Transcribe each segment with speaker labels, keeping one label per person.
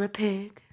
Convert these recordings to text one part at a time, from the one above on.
Speaker 1: a pig.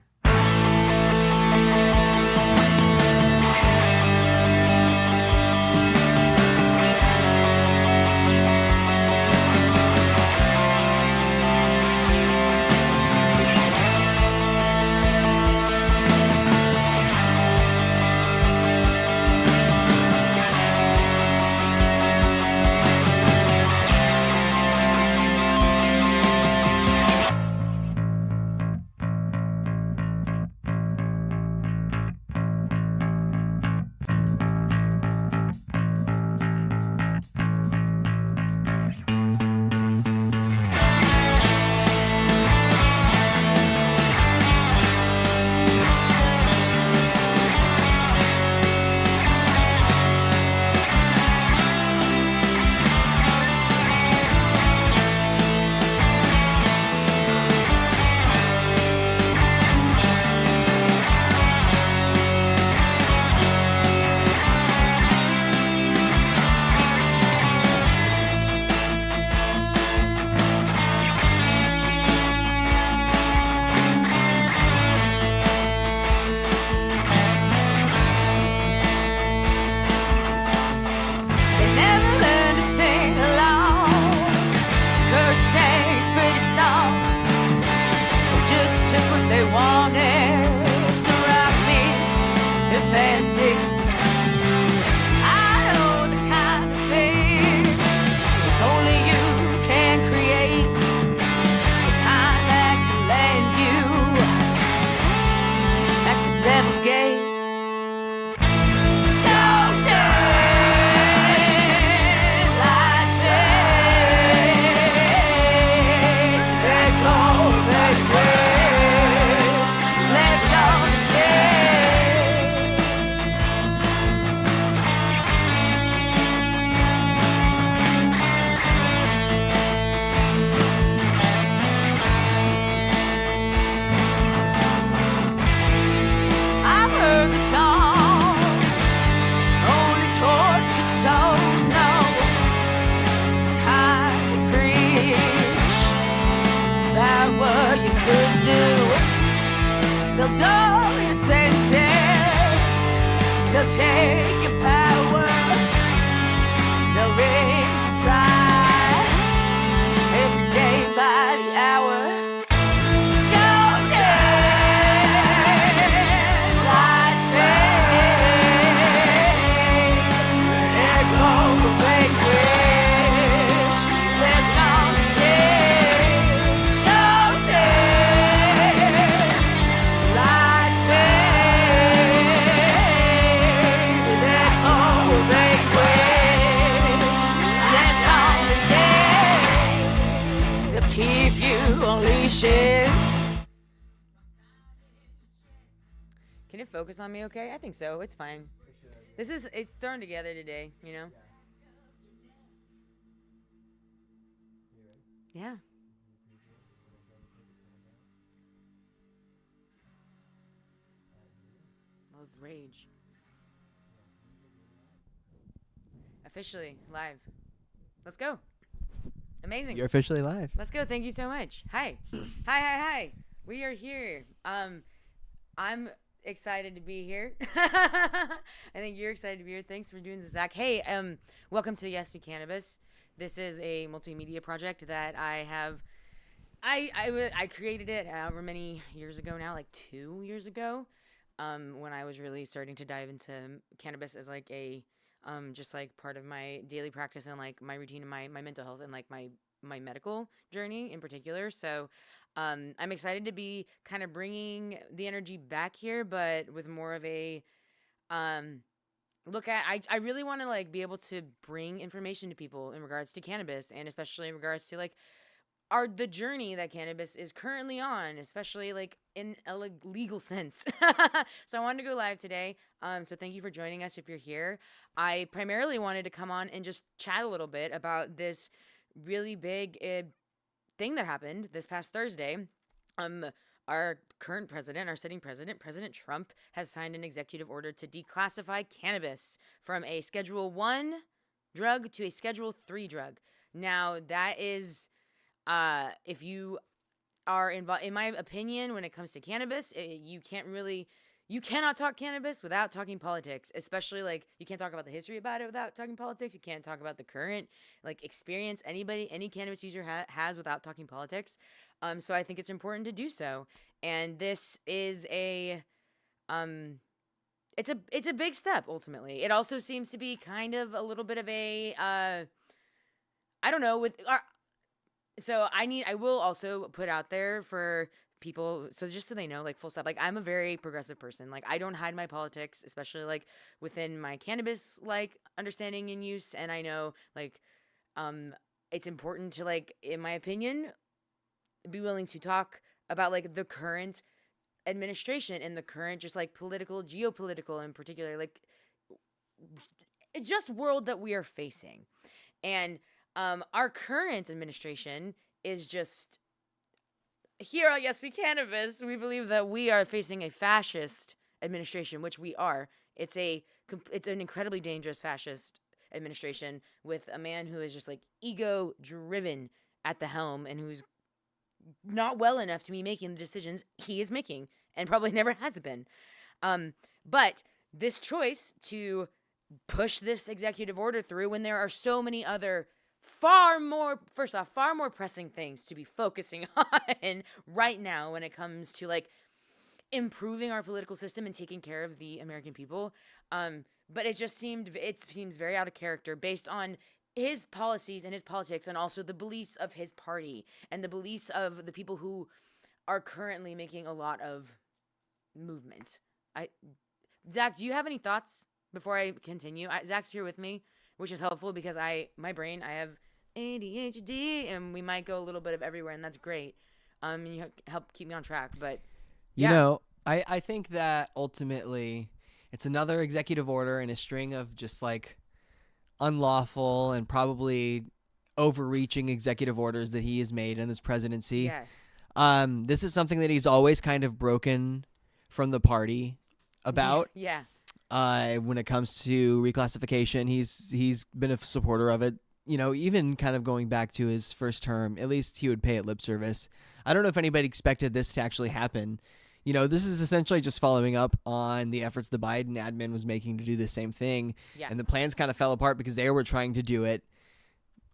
Speaker 2: Can it focus on me okay? I think so. It's fine. It's thrown together today, you know? Yeah. That was rage. Officially live. Let's go. Amazing.
Speaker 3: You're officially live.
Speaker 2: Let's go. Thank you so much. Hi. Hi. We are here. I'm excited to be here. I think you're excited to be here. Thanks for doing this, Zach. Hey, welcome to Yes We Cannabis. This is a multimedia project that I have. I created it however many years ago now, like 2 years ago, when I was really starting to dive into cannabis as like a just like part of my daily practice and like my routine and my mental health and like my medical journey in particular. So I'm excited to be kind of bringing the energy back here, but with more of a look at. I really want to like be able to bring information to people in regards to cannabis, and especially in regards to like the journey that cannabis is currently on, especially like in a legal sense. So I wanted to go live today. So thank you for joining us if you're here. I primarily wanted to come on and just chat a little bit about this really big thing that happened this past Thursday. Our current president, our sitting president, President Trump, has signed an executive order to declassify cannabis from a Schedule 1 drug to a Schedule 3 drug. Now, that is, if you are involved, in my opinion, when it comes to cannabis, you cannot talk cannabis without talking politics, especially like you can't talk about the history about it without talking politics. You can't talk about the current like experience any cannabis user has without talking politics. So I think it's important to do so. And this is um, it's a big step ultimately. It also seems to be kind of a little bit of a I don't know with our so I will also put out there for people so just so they know like full stop like I'm a very progressive person. Like I don't hide my politics, especially like within my cannabis like understanding and use, and I know like um it's important to like in my opinion be willing to talk about like the current administration and the current just like political geopolitical in particular like just world that we are facing. And our current administration is just here on Yes We Cannabis. We believe that we are facing a fascist administration, which we are. It's an incredibly dangerous fascist administration with a man who is just like ego driven at the helm and who's not well enough to be making the decisions he is making and probably never has been. But this choice to push this executive order through when there are so many other far more pressing things to be focusing on right now when it comes to like improving our political system and taking care of the American people. But it seems very out of character based on his policies and his politics and also the beliefs of his party and the beliefs of the people who are currently making a lot of movement. Zach, do you have any thoughts before I continue? Zach's here with me, which is helpful because I have ADHD and we might go a little bit of everywhere, and that's great. You help keep me on track, but yeah.
Speaker 1: You know, I think that ultimately it's another executive order in a string of just like unlawful and probably overreaching executive orders that he has made in this presidency.
Speaker 2: Yeah.
Speaker 1: This is something that he's always kind of broken from the party about.
Speaker 2: Yeah.
Speaker 1: When it comes to reclassification, he's been a supporter of it. You know, even kind of going back to his first term, at least he would pay it lip service. I don't know if anybody expected this to actually happen. You know, this is essentially just following up on the efforts the Biden admin was making to do the same thing.
Speaker 2: Yeah.
Speaker 1: And the plans kind of fell apart because they were trying to do it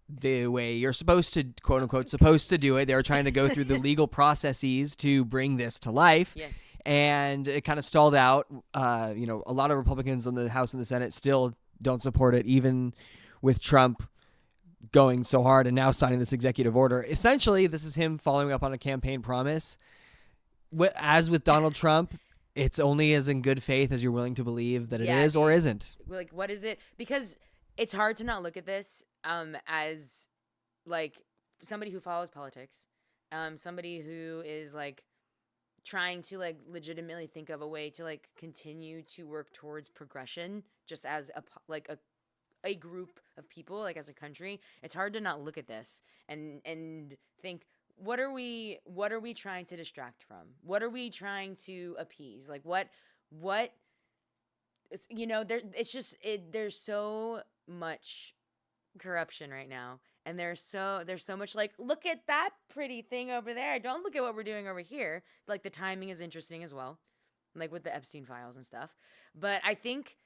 Speaker 1: the way you're supposed to, quote unquote, supposed to do it. They were trying to go through the legal processes to bring this to life.
Speaker 2: Yeah.
Speaker 1: And it kind of stalled out. You know, a lot of Republicans in the House and the Senate still don't support it, even with Trump going so hard and now signing this executive order. Essentially, this is him following up on a campaign promise. As with Donald Trump, it's only as in good faith as you're willing to believe that it is or isn't.
Speaker 2: Like, what is it? Because it's hard to not look at this as like somebody who follows politics, somebody who is like trying to like legitimately think of a way to like continue to work towards progression just as a group of people, like as a country. It's hard to not look at this and think, what are we trying to distract from? What are we trying to appease? Like what you know, there's so much corruption right now. And there's so much like, look at that pretty thing over there. Don't look at what we're doing over here. Like the timing is interesting as well, like with the Epstein files and stuff. But I think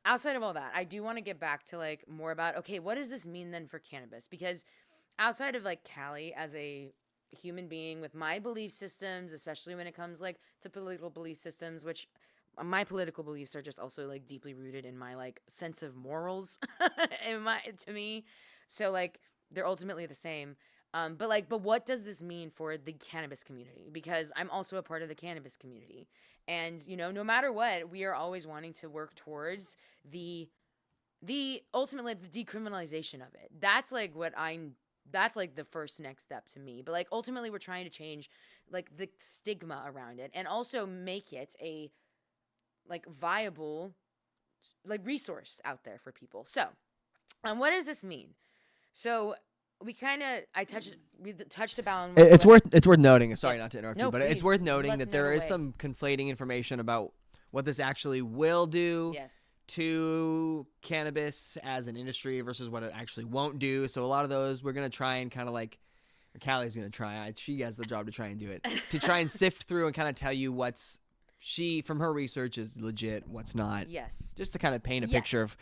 Speaker 2: outside of all that, I do want to get back to like more about, okay, what does this mean then for cannabis? Because outside of like Callie as a human being with my belief systems, especially when it comes like to political belief systems, which my political beliefs are just also like deeply rooted in my like sense of morals to me. So like they're ultimately the same. But what does this mean for the cannabis community? Because I'm also a part of the cannabis community. And, you know, no matter what, we are always wanting to work towards the ultimately the decriminalization of it. That's like that's like the first next step to me. But like ultimately we're trying to change like the stigma around it and also make it a like viable like resource out there for people. So, what does this mean? So we touched about.
Speaker 1: It's worth noting. Sorry,
Speaker 2: yes.
Speaker 1: not to interrupt
Speaker 2: no,
Speaker 1: you, but
Speaker 2: please.
Speaker 1: it's worth noting
Speaker 2: Let's
Speaker 1: that there is some conflating information about what this actually will do to cannabis as an industry versus what it actually won't do. So a lot of those we're gonna try and kind of like Callie's gonna try. She has the job to try and do it, to try and sift through and kind of tell you what's from her research is legit, what's not.
Speaker 2: Yes.
Speaker 1: Just to kind of paint a picture of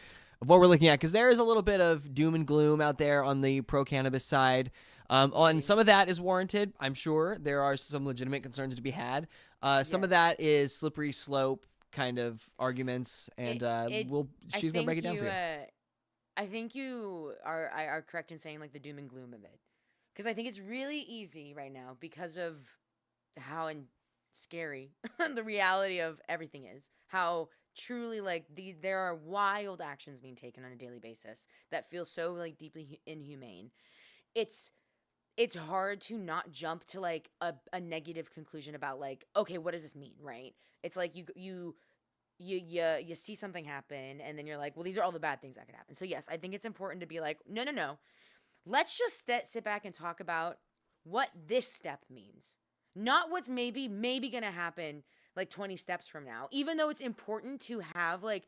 Speaker 1: what we're looking at, because there is a little bit of doom and gloom out there on the pro-cannabis side. And some of that is warranted. I'm sure there are some legitimate concerns to be had. Some of that is slippery slope kind of arguments, and she's gonna break it down for you.
Speaker 2: I think you are correct in saying like the doom and gloom of it, because I think it's really easy right now because of how scary the reality of everything is. How truly like there are wild actions being taken on a daily basis that feel so like deeply inhumane. It's hard to not jump to like a negative conclusion about like, okay, what does this mean, right? It's like you see something happen and then you're like, well, these are all the bad things that could happen. So yes, I think it's important to be like, no. Let's just sit back and talk about what this step means. Not what's maybe going to happen like 20 steps from now. Even though it's important to have like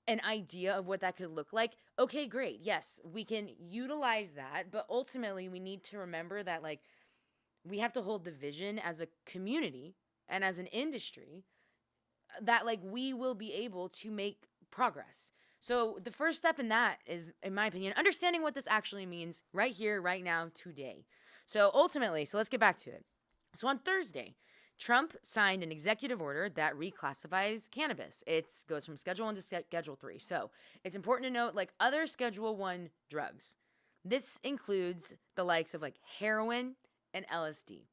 Speaker 2: an idea of what that could look like. Okay, great. Yes, we can utilize that, but ultimately we need to remember that like we have to hold the vision as a community and as an industry that like we will be able to make progress. So the first step in that is, in my opinion, understanding what this actually means right here, right now, today. So ultimately, let's get back to it. So on Thursday, Trump signed an executive order that reclassifies cannabis. It goes from Schedule 1 to Schedule 3. So it's important to note, like other Schedule 1 drugs, this includes the likes of like heroin and LSD.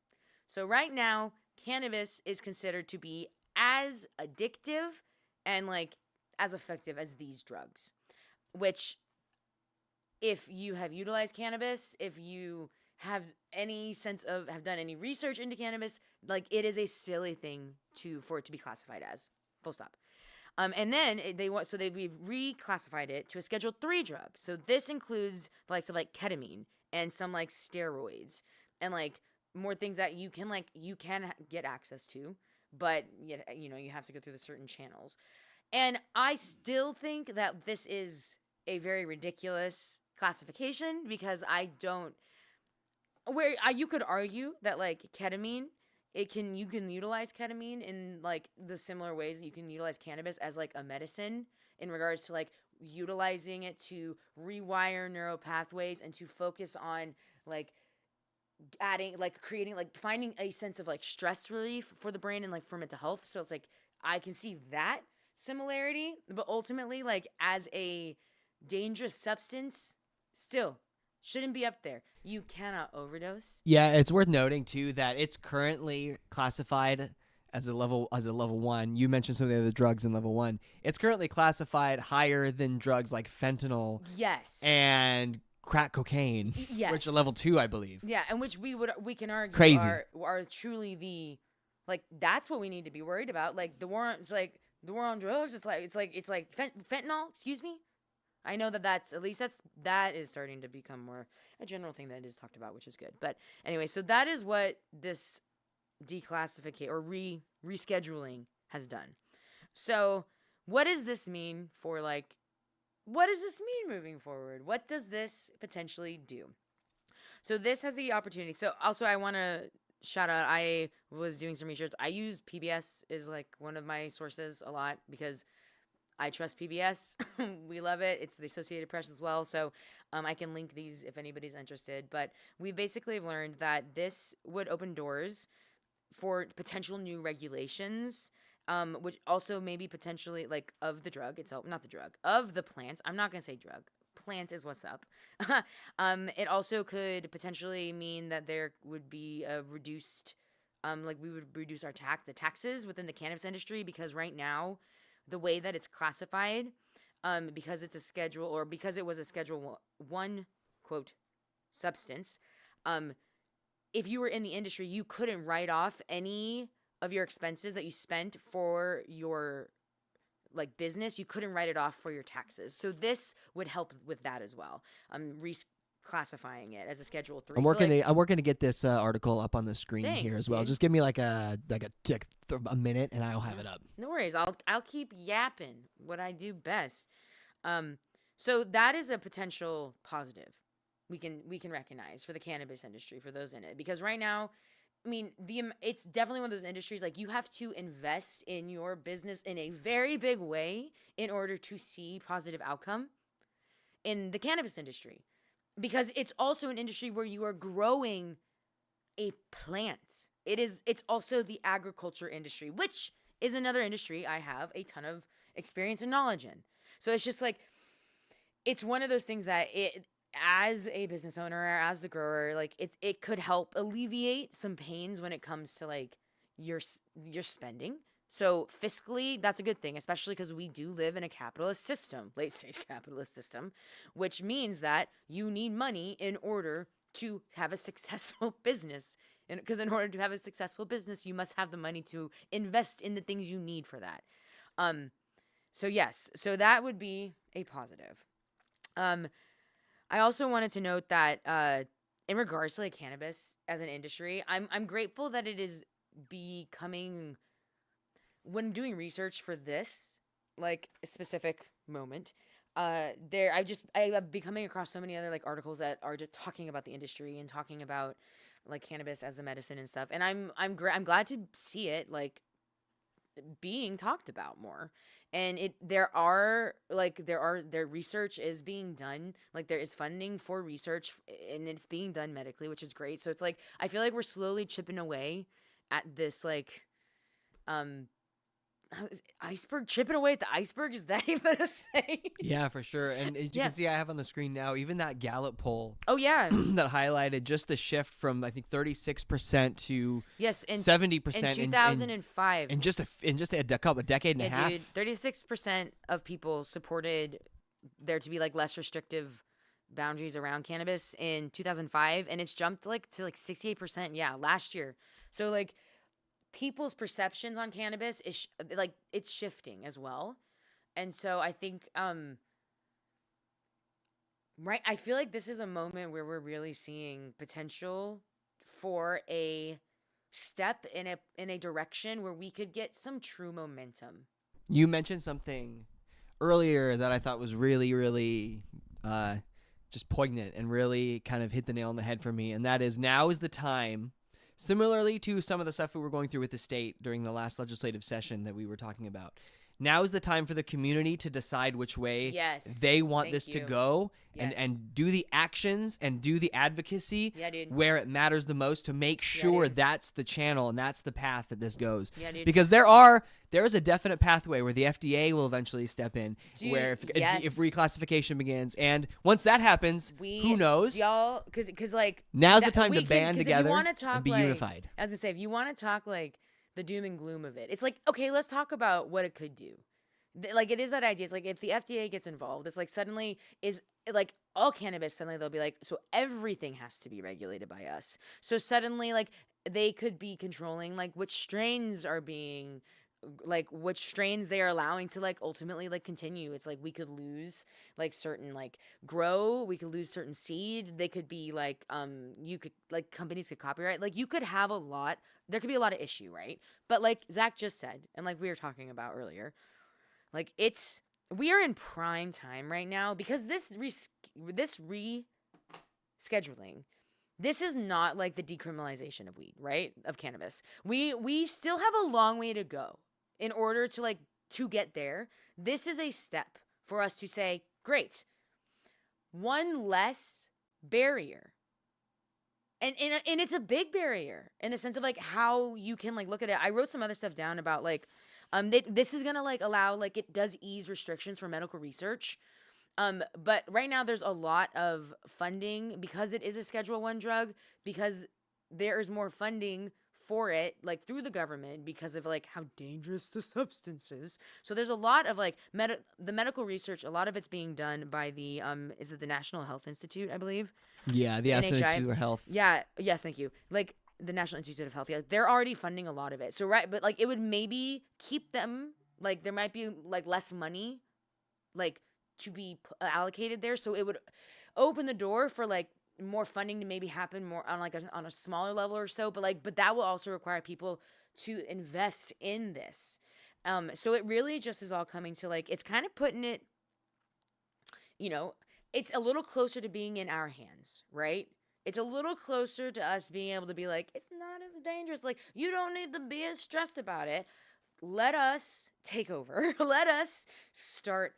Speaker 2: So right now, cannabis is considered to be as addictive and like as effective as these drugs, which if you have utilized cannabis, if you have any sense of have done any research into cannabis, like it is a silly thing for it to be classified as, full stop. And then we've reclassified it to a Schedule 3 drug. So this includes the likes of like ketamine and some like steroids and like more things that you can get access to, but you have to go through the certain channels. And I still think that this is a very ridiculous classification because you could argue that like ketamine, you can utilize ketamine in like the similar ways that you can utilize cannabis as like a medicine in regards to like utilizing it to rewire neural pathways and to focus on like finding a sense of like stress relief for the brain and like for mental health. So it's like I can see that similarity, but ultimately like as a dangerous substance still shouldn't be up there. You cannot overdose.
Speaker 1: Yeah, it's worth noting too that it's currently classified as a level 1. You mentioned some of the other drugs in level 1. It's currently classified higher than drugs like fentanyl.
Speaker 2: Yes.
Speaker 1: And crack cocaine.
Speaker 2: Yes.
Speaker 1: Which are level 2, I believe.
Speaker 2: Yeah, and which we can argue
Speaker 1: crazy
Speaker 2: are truly the like that's what we need to be worried about. Like the war on drugs. It's like fentanyl. Excuse me. I know that is starting to become more a general thing that is talked about, which is good. But anyway, so that is what this declassification or rescheduling has done. So what does this mean for like, what does this mean moving forward? What does this potentially do? So this has the opportunity. So also I want to shout out, I was doing some research. I use PBS is like one of my sources a lot because I trust PBS. We love it. It's the Associated Press as well. So I can link these if anybody's interested. But we basically have learned that this would open doors for potential new regulations, which also maybe potentially like of the drug itself, not the drug, of the plants. I'm not going to say drug. Plant is what's up. It also could potentially mean that there would be a reduced, we would reduce the taxes within the cannabis industry because right now, the way that it's classified, because it's a schedule or because it was a Schedule 1 quote substance, if you were in the industry, you couldn't write off any of your expenses that you spent for your like business. You couldn't write it off for your taxes. So this would help with that as well. Classifying it as a Schedule 3.
Speaker 1: I'm working to get this article up on the screen here as well.
Speaker 2: Dude.
Speaker 1: Just give me like a minute and I'll have it up.
Speaker 2: No worries. I'll keep yapping what I do best. So that is a potential positive. we can recognize for the cannabis industry, for those in it, because right now, I mean, it's definitely one of those industries, like, you have to invest in your business in a very big way in order to see positive outcome in the cannabis industry, because it's also an industry where you are growing a plant. It's also the agriculture industry, which is another industry I have a ton of experience and knowledge in. So it's just like, it's one of those things that as a business owner or as the grower, like, it could help alleviate some pains when it comes to like your spending. So fiscally, that's a good thing, especially because we do live in a capitalist system, late stage capitalist system, which means that you need money in order to have a successful business. And because in order to have a successful business, you must have the money to invest in the things you need for that. So yes, so that would be a positive. I also wanted to note that in regards to like cannabis as an industry, I'm grateful that it is becoming, when doing research for this like specific moment, I've been coming across so many other like articles that are just talking about the industry and talking about like cannabis as a medicine and stuff, and I'm glad to see it like being talked about more. And there research is being done, like there is funding for research, and it's being done medically, which is great. So it's like I feel like we're slowly chipping away at this like iceberg, chipping away at the iceberg. Is that even a say?
Speaker 1: Yeah, for sure. And as you can see, I have on the screen now, even that Gallup poll
Speaker 2: Oh yeah.
Speaker 1: that highlighted just the shift from I think 36% to
Speaker 2: Yes, in
Speaker 1: 70%
Speaker 2: in 2005.
Speaker 1: in just a decade and a half.
Speaker 2: Dude, 36% of people supported there to be like less restrictive boundaries around cannabis in 2005, and it's jumped like to like 68%, yeah, last year. So like people's perceptions on cannabis is like it's shifting as well. And so I think right, I feel like this is a moment where we're really seeing potential for a step in a direction where we could get some true momentum.
Speaker 1: You mentioned something earlier that I thought was really, really just poignant and really kind of hit the nail on the head for me, and that is now is the time. Similarly to some of the stuff we were going through with the state during the last legislative session that we were talking about, now is the time for the community to decide which way they want this to go, and do the actions and do the advocacy where it matters the most to make sure that's the channel and that's the path that this goes. Because there is a definite pathway where the FDA will eventually step in, where if reclassification begins, and once that happens, who knows?
Speaker 2: Y'all, because like
Speaker 1: now's the time to band together and be
Speaker 2: like,
Speaker 1: unified.
Speaker 2: As I say, if you want to talk like the doom and gloom of it, it's like, okay, let's talk about what it could do. Like it is that idea. It's like if the FDA gets involved, it's like suddenly is like all cannabis, suddenly they'll be like, so everything has to be regulated by us. So suddenly like they could be controlling like which strains are being, like which strains they are allowing to like ultimately like continue. It's like we could lose like certain like grow, we could lose certain seed. They could be like you could like companies could copyright, like you could have there could be a lot of issue, right? But like Zach just said, and like we were talking about earlier, like we are in prime time right now, because this rescheduling, this is not like the decriminalization of weed, right? Of cannabis. We still have a long way to go in order to like to get there. This is a step for us to say, great, one less barrier. And it's a big barrier in the sense of like how you can like look at it. I wrote some other stuff down about like this is gonna like allow, like it does ease restrictions for medical research. But right now there's a lot of funding because it is a Schedule I drug, because there is more funding for it, like through the government, because of like how dangerous the substance is. So there's a lot of like the medical research. A lot of it's being done by the is it the National Health Institute, I believe?
Speaker 1: Yeah, the National Institute of Health.
Speaker 2: Yeah. Yes. Thank you. Like the National Institute of Health. Yeah, they're already funding a lot of it. So right, but like it would maybe keep them, like there might be like less money, like to be allocated there. So it would open the door for like more funding to maybe happen more on like on a smaller level or so. But that will also require people to invest in this. So it really just is all coming to like, it's kind of putting it, it's a little closer to being in our hands, right? It's a little closer to us being able to be like, it's not as dangerous. Like, you don't need to be as stressed about it. Let us take over. Let us start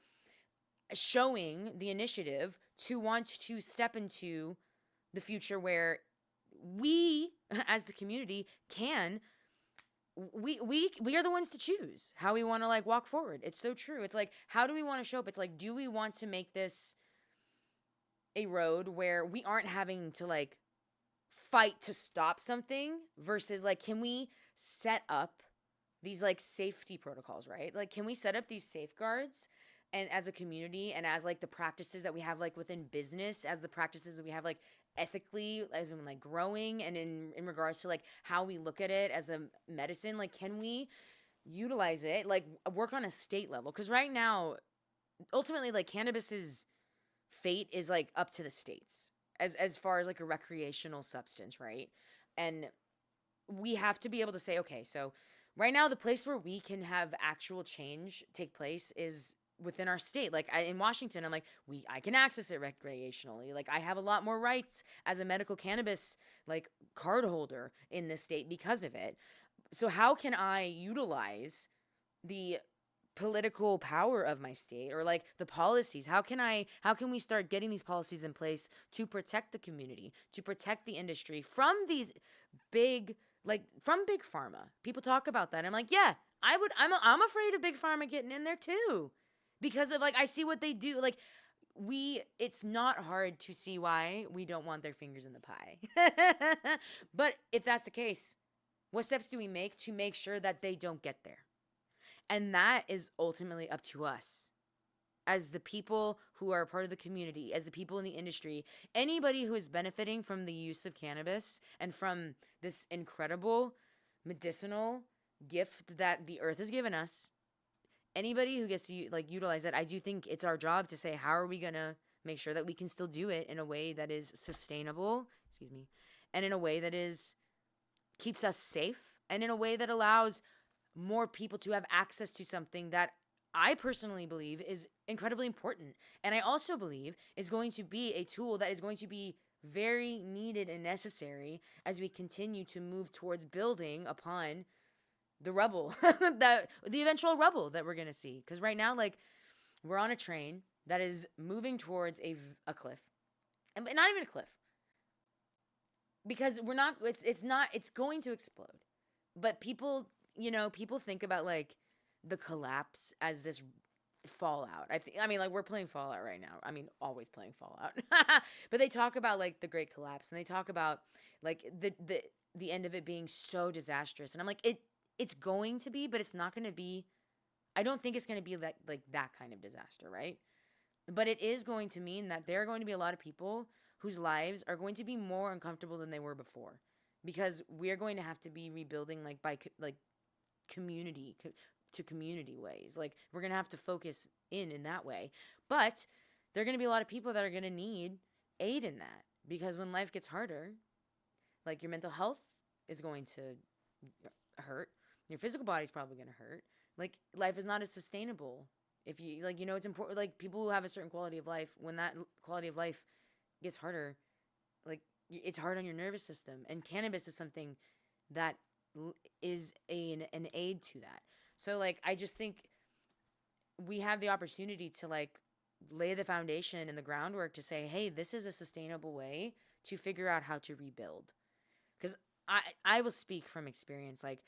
Speaker 2: showing the initiative to want to step into the future where we as the community can we are the ones to choose how we want to like walk forward. It's so true. It's like, how do we want to show up? It's like, do we want to make this a road where we aren't having to like fight to stop something versus like, can we set up these like safety protocols, right? Like, can we set up these safeguards and as a community and as like the practices that we have like within business, as the practices that we have like ethically, as in like growing and in regards to like how we look at it as a medicine, like can we utilize it, like work on a state level? Because right now, ultimately, like cannabis's fate is like up to the states as far as like a recreational substance, right? And we have to be able to say, okay, so right now the place where we can have actual change take place is within our state. Like in Washington, I'm like, I can access it recreationally. Like I have a lot more rights as a medical cannabis like card holder in this state because of it. So how can I utilize the political power of my state or like the policies? How can we start getting these policies in place to protect the community, to protect the industry from these big, like from big pharma? People talk about that. I'm like, yeah, I'm afraid of big pharma getting in there too, because of like, I see what they do. Like it's not hard to see why we don't want their fingers in the pie. But if that's the case, what steps do we make to make sure that they don't get there? And that is ultimately up to us as the people who are a part of the community, as the people in the industry, anybody who is benefiting from the use of cannabis and from this incredible medicinal gift that the earth has given us. Anybody who gets to like utilize it, I do think it's our job to say, how are we going to make sure that we can still do it in a way that is sustainable, and in a way that keeps us safe, and in a way that allows more people to have access to something that I personally believe is incredibly important. And I also believe is going to be a tool that is going to be very needed and necessary as we continue to move towards building upon the rubble, the eventual rubble that we're going to see. Because right now, like, we're on a train that is moving towards a cliff. And not even a cliff. Because it's going to explode. But people think about like the collapse as this Fallout. I mean, like we're playing Fallout right now. I mean, always playing Fallout. But they talk about like the Great Collapse, and they talk about like the end of it being so disastrous. And I'm like, it's going to be, but it's not going to be. I don't think it's going to be like that kind of disaster, right? But it is going to mean that there are going to be a lot of people whose lives are going to be more uncomfortable than they were before, because we're going to have to be rebuilding like by like community to community ways. Like we're going to have to focus in that way. But there are going to be a lot of people that are going to need aid in that, because when life gets harder, like your mental health is going to hurt. Your physical body's probably going to hurt. Like life is not as sustainable. If you like, it's important. Like people who have a certain quality of life, when that quality of life gets harder, like it's hard on your nervous system. And cannabis is something that is an aid to that. So like I just think we have the opportunity to like lay the foundation and the groundwork to say, hey, this is a sustainable way to figure out how to rebuild. Because I will speak from experience. Like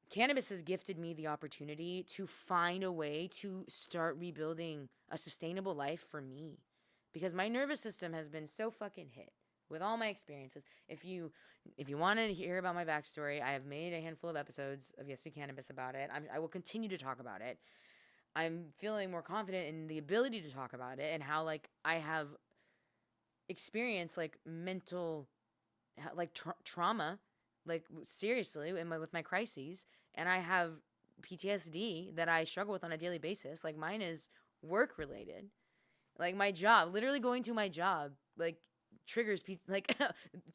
Speaker 2: cannabis has gifted me the opportunity to find a way to start rebuilding a sustainable life for me, because my nervous system has been so fucking hit with all my experiences. If you want to hear about my backstory, I have made a handful of episodes of Yes We Cannabis about it. I will continue to talk about it. I'm feeling more confident in the ability to talk about it, and how like I have experienced like mental like trauma, like seriously with my crises, and I have PTSD that I struggle with on a daily basis. Like mine is work related. Like my job, literally going to my job, like triggers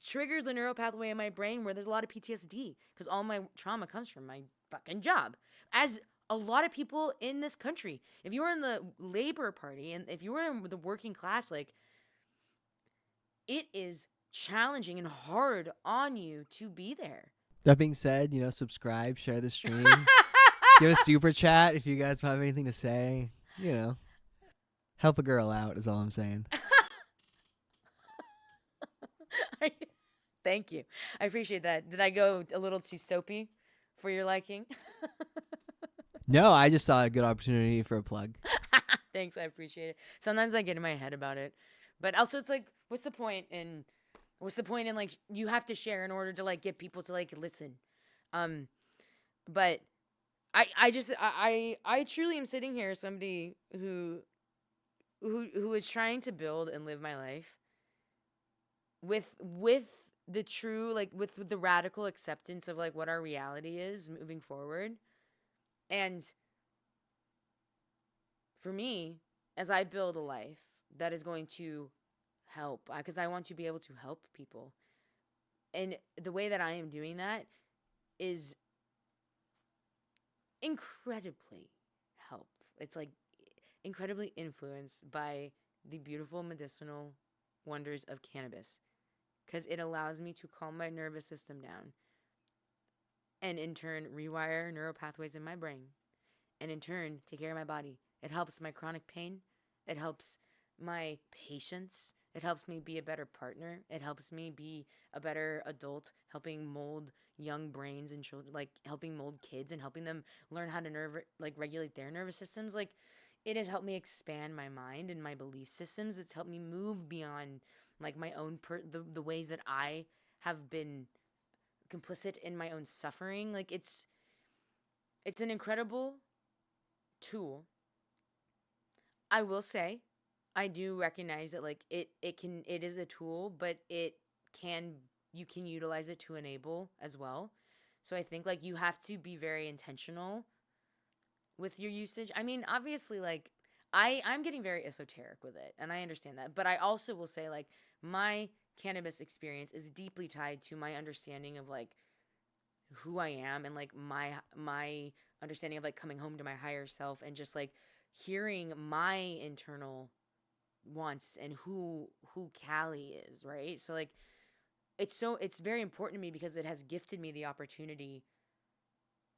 Speaker 2: triggers the neural pathway in my brain where there's a lot of PTSD, because all my trauma comes from my fucking job. As a lot of people in this country. If you were in the Labor Party and if you were in the working class, like, it is challenging and hard on you to be there.
Speaker 1: That being said, subscribe, share the stream, give a super chat if you guys have anything to say. Help a girl out is all I'm saying.
Speaker 2: Thank you. I appreciate that. Did I go a little too soapy for your liking?
Speaker 1: No, I just saw a good opportunity for a plug.
Speaker 2: Thanks, I appreciate it. Sometimes I get in my head about it. But also it's like, what's the point in like you have to share in order to like get people to like listen. But I truly am sitting here, somebody who is trying to build and live my life with the true, like, with the radical acceptance of like what our reality is moving forward. And for me, as I build a life that is going to help, because I want to be able to help people, and the way that I am doing that is incredibly it's like incredibly influenced by the beautiful medicinal wonders of cannabis, because it allows me to calm my nervous system down and in turn rewire neural pathways in my brain, and in turn take care of my body. It helps my chronic pain, it helps my patience, it helps me be a better partner, it helps me be a better adult, helping mold young brains and children, like helping mold kids and helping them learn how to regulate their nervous systems. Like, it has helped me expand my mind and my belief systems. It's helped me move beyond like my own the ways that I have been complicit in my own suffering. Like, it's an incredible tool. I will say, I do recognize that like it is a tool, but you can utilize it to enable as well. So I think like you have to be very intentional with your usage. I mean, obviously, like I'm getting very esoteric with it, and I understand that. But I also will say like my cannabis experience is deeply tied to my understanding of like who I am, and like my understanding of like coming home to my higher self, and just like hearing my internal wants and who Callie is, right? So like it's very important to me because it has gifted me the opportunity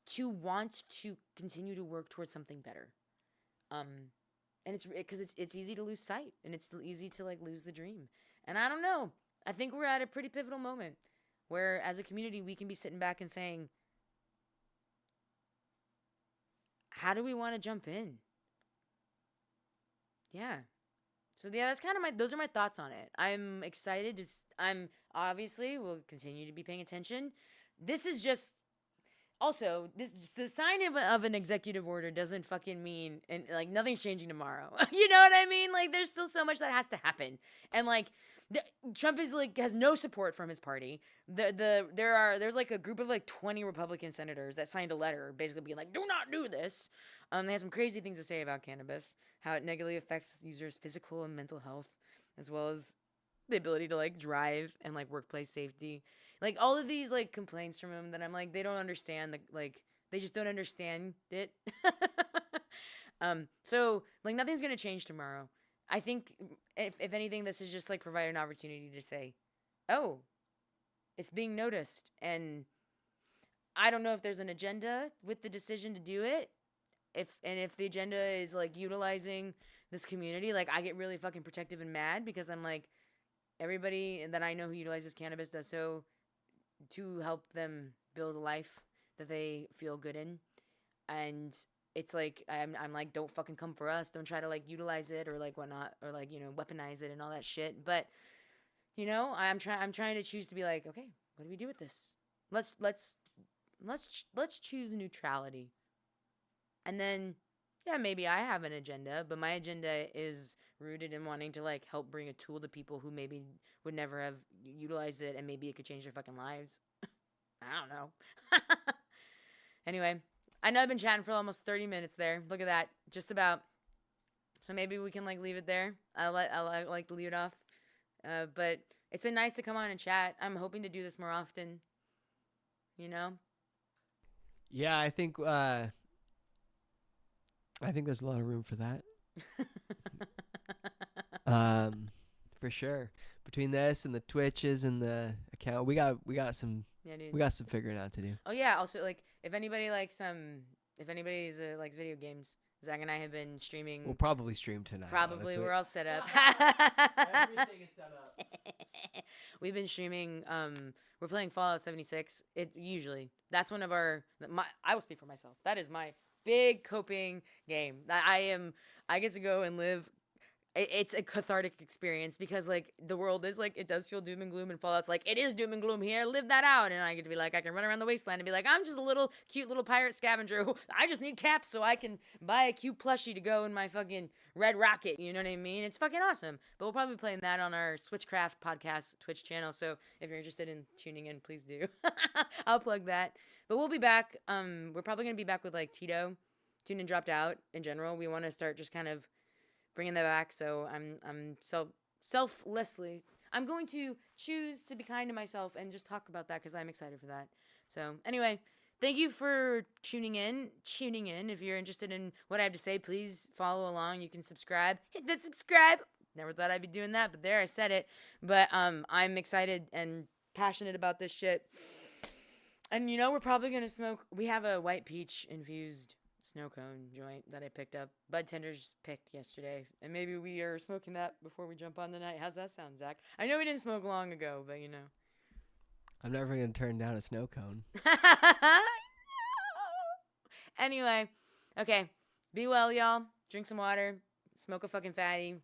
Speaker 2: to want to continue to work towards something better. And it's because it's easy to lose sight, and it's easy to like lose the dream. And I don't know. I think we're at a pretty pivotal moment where as a community we can be sitting back and saying, how do we want to jump in? Yeah. So yeah, that's kind of those are my thoughts on it. I'm excited. I'm obviously will continue to be paying attention. This is just also the sign of an executive order doesn't fucking mean, and like nothing's changing tomorrow. You know what I mean? Like there's still so much that has to happen, and like Trump is like has no support from his party. There's like a group of like 20 Republican senators that signed a letter basically being like, do not do this. They had some crazy things to say about cannabis, how it negatively affects users' physical and mental health, as well as the ability to like drive and like workplace safety. Like all of these like complaints from him that I'm like, they don't understand they just don't understand it. So like nothing's gonna change tomorrow. I think if anything, this is just like provide an opportunity to say, oh, it's being noticed. And I don't know if there's an agenda with the decision to do it. If the agenda is like utilizing this community, like I get really fucking protective and mad because I'm like, everybody that I know who utilizes cannabis does so to help them build a life that they feel good in. And it's like I'm like, don't fucking come for us. Don't try to like utilize it or like whatnot, or like, weaponize it and all that shit. But I'm trying to choose to be like, okay, what do we do with this? Let's choose neutrality. And then yeah, maybe I have an agenda, but my agenda is rooted in wanting to like help bring a tool to people who maybe would never have utilized it, and maybe it could change their fucking lives. I don't know. Anyway, I know I've been chatting for almost 30 minutes there. Look at that. Just about. So maybe we can like leave it there. I like to leave it off. But it's been nice to come on and chat. I'm hoping to do this more often.
Speaker 1: Yeah, I think I think there's a lot of room for that. For sure. Between this and the Twitches and the account, we got some
Speaker 2: Yeah, dude.
Speaker 1: we got some figuring out to do.
Speaker 2: Oh yeah. Also, like, if anybody likes likes video games, Zach and I have been streaming.
Speaker 1: We'll probably stream tonight.
Speaker 2: Probably
Speaker 1: honestly.
Speaker 2: we're all set up.
Speaker 1: Everything is set up.
Speaker 2: We've been streaming. We're playing Fallout 76. That's one of I will speak for myself. That is my big coping game. I get to go and live. It's a cathartic experience because like the world is like it does feel doom and gloom, and Fallout's like it is doom and gloom here. Live that out, and I get to be like I can run around the wasteland and be like I'm just a little cute little pirate scavenger who I just need caps so I can buy a cute plushie to go in my fucking red rocket. You know what I mean? It's fucking awesome. But we'll probably be playing that on our Switchcraft podcast Twitch channel. So if you're interested in tuning in, please do. I'll plug that. But we'll be back. We're probably gonna be back with like Tito. Tune in dropped out in general. We want to start just kind of bringing that back. So I'm selflessly. I'm going to choose to be kind to myself and just talk about that because I'm excited for that. So anyway, thank you for tuning in. If you're interested in what I have to say, please follow along. You can subscribe. Hit the subscribe. Never thought I'd be doing that, but there I said it. But I'm excited and passionate about this shit. And you know we're probably gonna smoke. We have a white peach infused snow cone joint that I picked up. Bud Tenders picked yesterday. And maybe we are smoking that before we jump on tonight. How's that sound, Zach? I know we didn't smoke long ago, but you know.
Speaker 1: I'm never going to turn down a snow cone.
Speaker 2: Anyway, okay. Be well, y'all. Drink some water. Smoke a fucking fatty.